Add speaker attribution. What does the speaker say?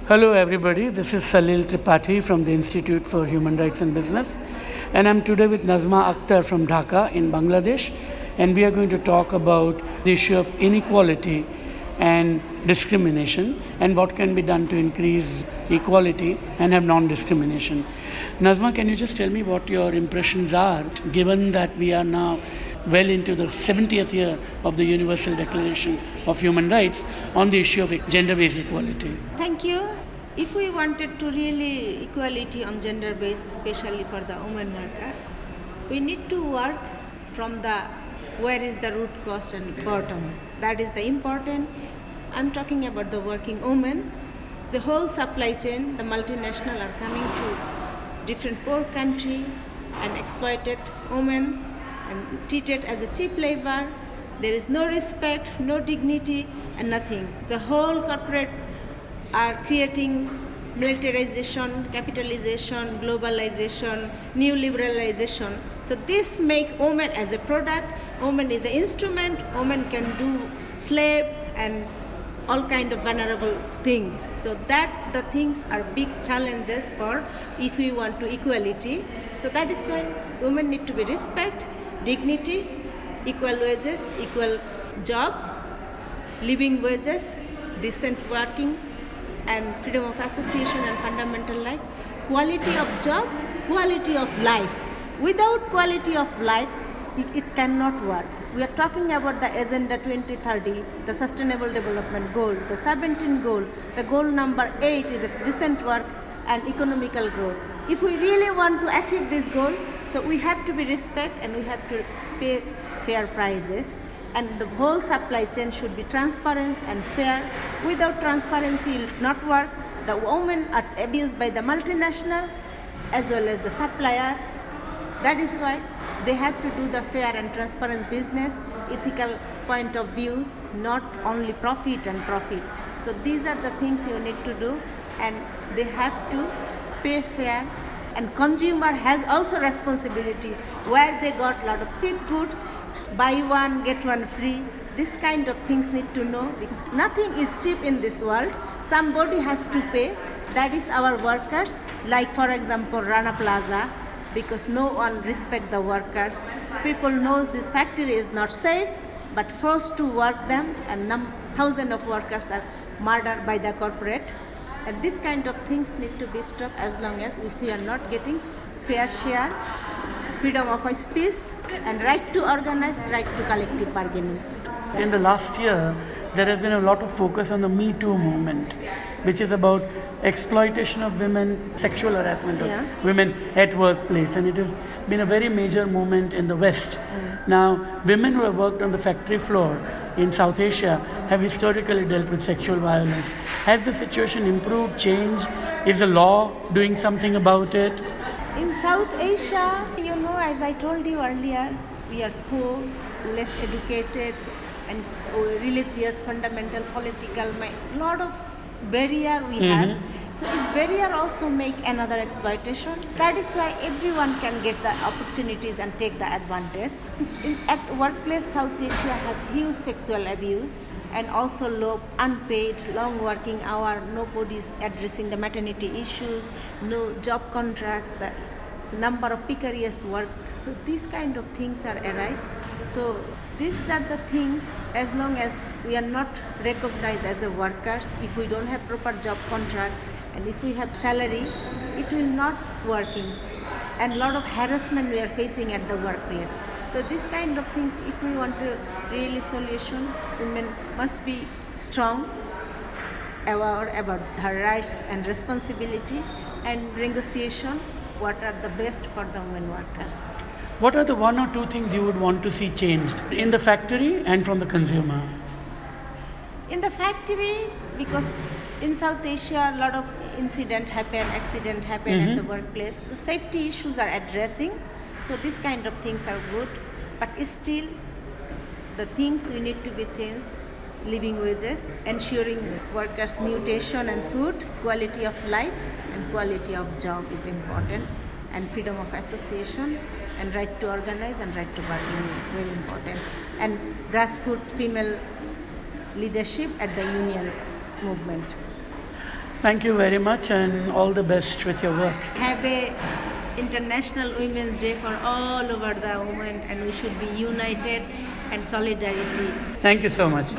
Speaker 1: Hello, everybody. This is Salil Tripathi from the Institute for Human Rights and Business, and I'm today with Nazma Akhtar from Dhaka in Bangladesh, and we are going to talk about the issue of inequality and discrimination and what can be done to increase equality and have non-discrimination. Nazma, can you just tell me what your impressions are, given that we are now well into the 70th year of the Universal Declaration of Human Rights on the issue of gender-based equality?
Speaker 2: Thank you. If we wanted to really equality on gender base, especially for the women worker, we need to work from the where is the root cause and bottom. That is the important. I'm talking about the working woman. The whole supply chain, the multinational are coming to different poor country and exploited women and treated as a cheap labor. There is no respect, no dignity, and nothing. The whole corporate are creating militarization, capitalization, globalization, neoliberalization. So this make women as a product, woman is an instrument, woman can do slave and all kind of vulnerable things. So that the things are big challenges for if we want to equality. So that is why women need to be respect, dignity, equal wages, equal job, living wages, decent working, and freedom of association and fundamental right, quality of job, quality of life. Without quality of life, it cannot work. We are talking about the Agenda 2030, the Sustainable Development Goal, the 17 goal. The goal number 8 is a decent work and economical growth. If we really want to achieve this goal, so we have to be respect and we have to pay fair prices. And the whole supply chain should be transparent and fair. Without transparency, it will not work. The women are abused by the multinational as well as the supplier. That is why they have to do the fair and transparent business, ethical point of views, not only profit and profit. So these are the things you need to do, and they have to pay fair. And consumer has also responsibility where they got a lot of cheap goods, buy one get one free. This kind of things need to know, because nothing is cheap in this world. Somebody has to pay. That is our workers. Like for example Rana Plaza, because no one respect the workers. People knows this factory is not safe, but forced to work them, and thousands of workers are murdered by the corporate. And this kind of things need to be stopped as long as if we are not getting fair share, freedom of speech, and right to organize, right to collective bargaining.
Speaker 1: In the last year, there has been a lot of focus on the Me Too movement, which is about exploitation of women, sexual harassment of women at workplace, and it has been a very major movement in the West. Now, women who have worked on the factory floor in South Asia have historically dealt with sexual violence. Has the situation improved, changed? Is the law doing something about it?
Speaker 2: In South Asia, as I told you earlier, we are poor, less educated, and religious, fundamental, political, lot of barrier we have. So this barrier also make another exploitation. That is why everyone can get the opportunities and take the advantage. At the workplace, South Asia has huge sexual abuse and also low unpaid, long working hour. Nobody is addressing the maternity issues, no job contracts, the number of precarious work. So these kind of things are arise. So these are the things, as long as we are not recognized as a workers, if we don't have proper job contract, and if we have salary, it will not working. And a lot of harassment we are facing at the workplace. So this kind of things, if we want to really solution, women must be strong, aware about her rights and responsibility, and negotiation, what are the best for the women workers.
Speaker 1: What are the one or two things you would want to see changed in the factory and from the consumer?
Speaker 2: In the factory, because in South Asia, a lot of accident happen at the workplace. The safety issues are addressing. So these kind of things are good. But still, the things we need to be changed. Living wages, ensuring workers' nutrition and food, quality of life, and quality of job is important. And freedom of association, and right to organize, and right to bargain is very important. And grassroots female leadership at the union movement.
Speaker 1: Thank you very much and all the best with your work.
Speaker 2: Have a International Women's Day for all over the women, and we should be united and solidarity.
Speaker 1: Thank you so much.